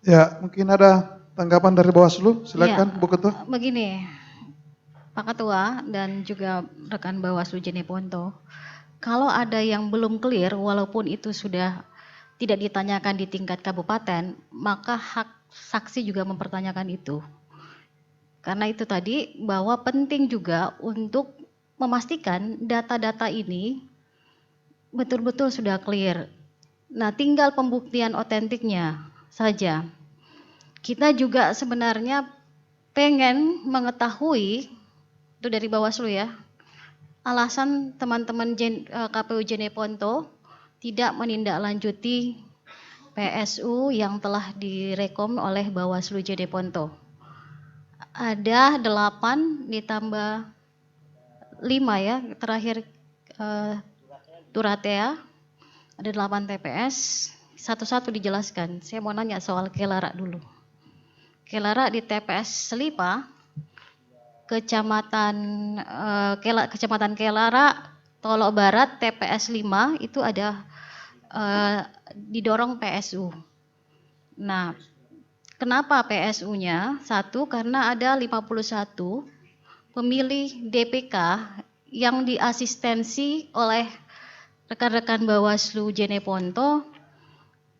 Ya, mungkin ada tanggapan dari Bawaslu, silakan Bu Ketua. Begini, Pak Ketua dan juga rekan Bawaslu Jeneponto, kalau ada yang belum clear, walaupun itu sudah tidak ditanyakan di tingkat kabupaten, maka hak saksi juga mempertanyakan itu. Karena itu tadi bahwa penting juga untuk memastikan data-data ini betul-betul sudah clear. Nah, tinggal pembuktian otentiknya saja. Kita juga sebenarnya pengen mengetahui, itu dari Bawaslu ya, alasan teman-teman KPU Jeneponto tidak menindaklanjuti PSU yang telah direkom oleh Bawaslu Jeneponto. Ada 8 ditambah 5 ya, terakhir Turatea, ada 8 TPS, satu-satu dijelaskan. Saya mau nanya soal Kelara dulu. Kelara di TPS Selipa, Kecamatan Kelara, Tolok Barat, TPS 5 itu ada didorong PSU. Nah, kenapa PSU-nya? Satu, karena ada 51 pemilih DPK yang diasistensi oleh rekan-rekan Bawaslu Jeneponto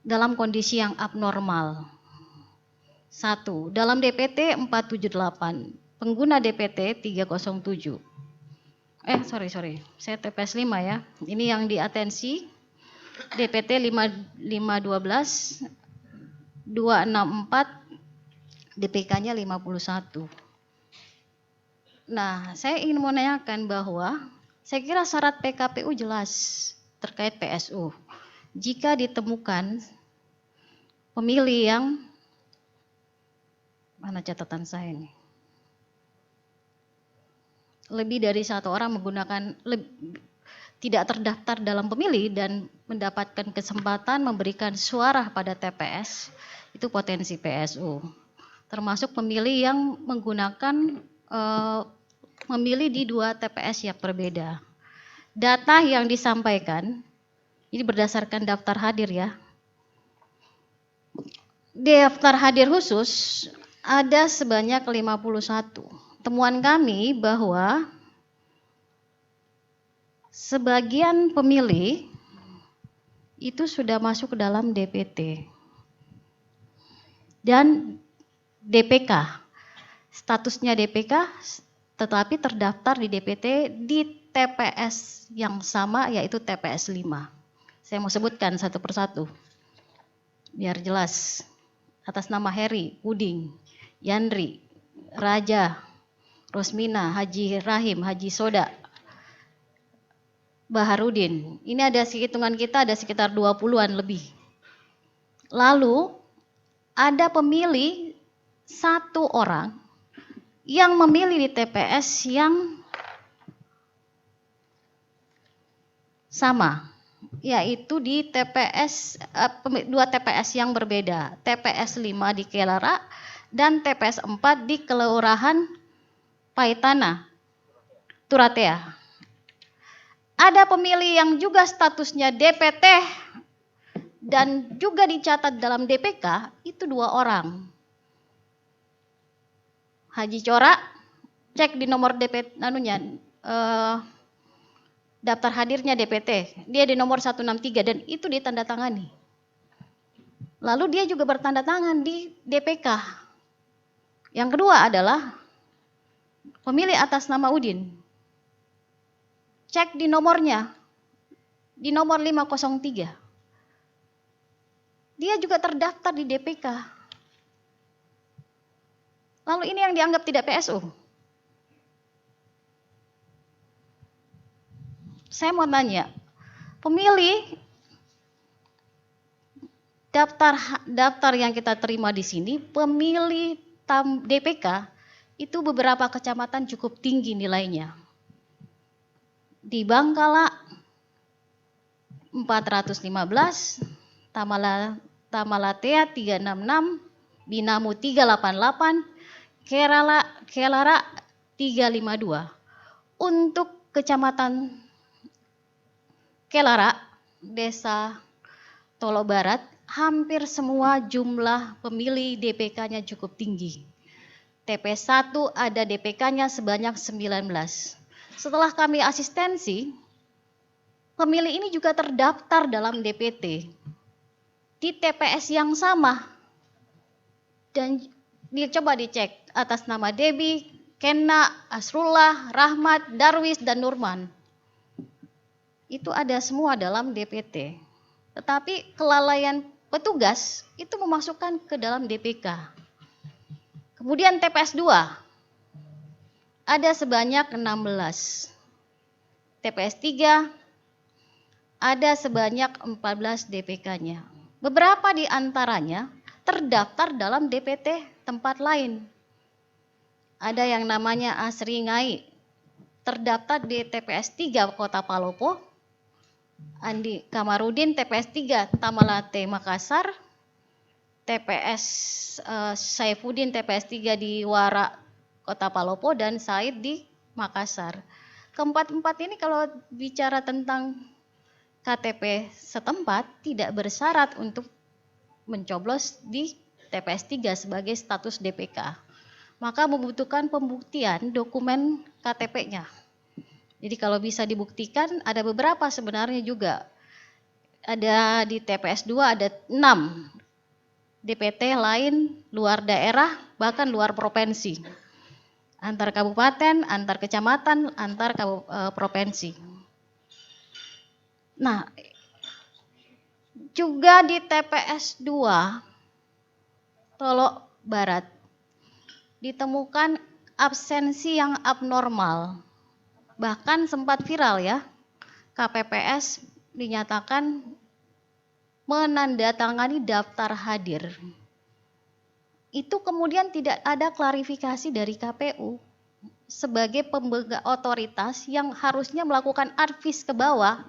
dalam kondisi yang abnormal. Satu, dalam DPT 478, pengguna DPT 307. Saya TPS 5 ya. Ini yang diatensi DPT 512 264, DPK-nya 51. Nah, saya ingin menanyakan bahwa saya kira syarat PKPU jelas terkait PSU. Jika ditemukan pemilih yang, mana catatan saya ini, lebih dari satu orang menggunakan tidak terdaftar dalam pemilih dan mendapatkan kesempatan memberikan suara pada TPS, itu potensi PSU. Termasuk pemilih yang menggunakan memilih di 2 TPS yang berbeda. Data yang disampaikan ini berdasarkan daftar hadir ya. Daftar hadir khusus ada sebanyak 51. Temuan kami bahwa sebagian pemilih itu sudah masuk ke dalam DPT dan DPK. Statusnya DPK tetapi terdaftar di DPT di TPS yang sama, yaitu TPS 5. Saya mau sebutkan satu persatu biar jelas. Atas nama Heri, Uding, Yandri, Raja, Rosmina, Haji Rahim, Haji Soda, Baharudin. Ini ada hitungan kita ada sekitar 20-an lebih. Lalu ada pemilih 1 orang yang memilih di TPS yang sama, yaitu di TPS 2 TPS yang berbeda, TPS 5 di Kelara dan TPS 4 di Kelurahan Paitana, Turatea. Ada pemilih yang juga statusnya DPT dan juga dicatat dalam DPK, itu 2 orang. Haji Cora, cek di nomor DPT daftar hadirnya DPT, dia di nomor 163 dan itu ditandatangani. Lalu dia juga bertanda tangan di DPK. Yang kedua adalah pemilih atas nama Udin. Cek di nomornya, di nomor 503. Dia juga terdaftar di DPK. Lalu ini yang dianggap tidak PSU. Saya mau tanya, pemilih daftar yang kita terima di sini, pemilih DPK itu beberapa kecamatan cukup tinggi nilainya. Di Bangkala 415, Tamalatea 366, Binamu 388, Kelara 352. Untuk Kecamatan Kelara, Desa Tolok Barat hampir semua jumlah pemilih DPK-nya cukup tinggi. TPS 1 ada DPK-nya sebanyak 19. Setelah kami asistensi, pemilih ini juga terdaftar dalam DPT di TPS yang sama. Dan coba dicek atas nama Debbie, Kena, Asrullah, Rahmat, Darwis, dan Nurman. Itu ada semua dalam DPT. Tetapi kelalaian petugas itu memasukkan ke dalam DPK. Kemudian TPS 2 ada sebanyak 16. TPS 3 ada sebanyak 14 DPK-nya. Beberapa di antaranya terdaftar dalam DPT tempat lain. Ada yang namanya Asri Ngai, terdaftar di TPS 3 Kota Palopo. Andi Kamarudin TPS 3 Tamalate Makassar. TPS Saifuddin TPS 3 di Wara Kota Palopo dan Said di Makassar. Keempat-empat ini kalau bicara tentang KTP setempat tidak bersyarat untuk mencoblos di TPS 3 sebagai status DPK. Maka membutuhkan pembuktian dokumen KTP-nya. Jadi kalau bisa dibuktikan ada beberapa sebenarnya juga. Ada di TPS 2 ada 6 DPT lain luar daerah, bahkan luar provinsi. Antar kabupaten, antar kecamatan, antar provinsi. Nah, juga di TPS 2 Tolok Barat ditemukan absensi yang abnormal. Bahkan sempat viral ya, KPPS dinyatakan menandatangani daftar hadir. Itu kemudian tidak ada klarifikasi dari KPU sebagai pemegang otoritas yang harusnya melakukan advis ke bawah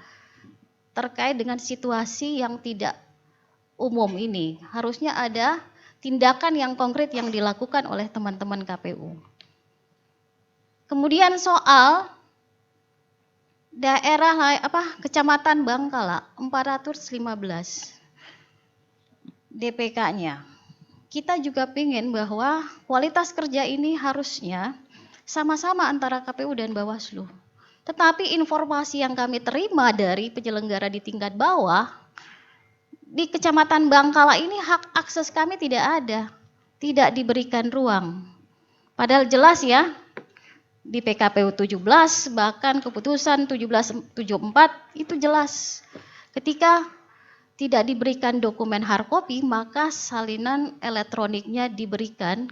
terkait dengan situasi yang tidak umum ini. Harusnya ada tindakan yang konkret yang dilakukan oleh teman-teman KPU. Kemudian soal daerah Kecamatan Bangkala 415 DPK-nya. Kita juga ingin bahwa kualitas kerja ini harusnya sama-sama antara KPU dan Bawaslu. Tetapi informasi yang kami terima dari penyelenggara di tingkat bawah, di Kecamatan Bangkala ini hak akses kami tidak ada, tidak diberikan ruang. Padahal jelas ya, di PKPU 17 bahkan keputusan 1774 itu jelas. Ketika tidak diberikan dokumen hard copy, maka salinan elektroniknya diberikan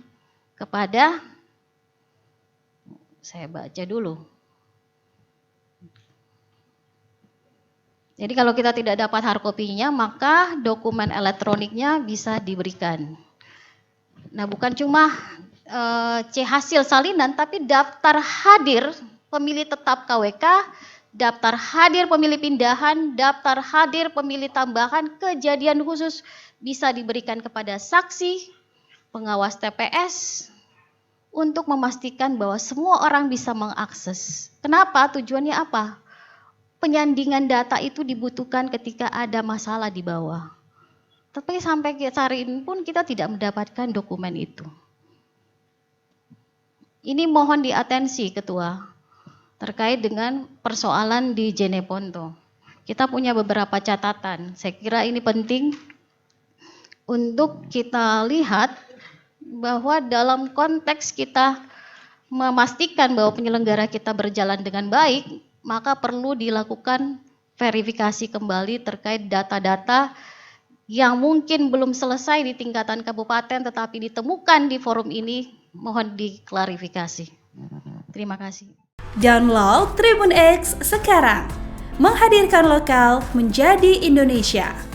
kepada, saya baca dulu. Jadi kalau kita tidak dapat hard copy-nya, maka dokumen elektroniknya bisa diberikan. Nah, bukan cuma C hasil salinan, tapi daftar hadir pemilih tetap KWK, daftar hadir pemilih pindahan, daftar hadir pemilih tambahan, kejadian khusus bisa diberikan kepada saksi, pengawas TPS, untuk memastikan bahwa semua orang bisa mengakses. Kenapa? Tujuannya apa? Penyandingan data itu dibutuhkan ketika ada masalah di bawah. Tapi sampai hari ini pun kita tidak mendapatkan dokumen itu. Ini mohon diatensi Ketua, terkait dengan persoalan di Jeneponto. Kita punya beberapa catatan, saya kira ini penting untuk kita lihat bahwa dalam konteks kita memastikan bahwa penyelenggara kita berjalan dengan baik, maka perlu dilakukan verifikasi kembali terkait data-data yang mungkin belum selesai di tingkatan kabupaten tetapi ditemukan di forum ini, mohon diklarifikasi. Terima kasih. Download Tribun X sekarang, menghadirkan lokal menjadi Indonesia.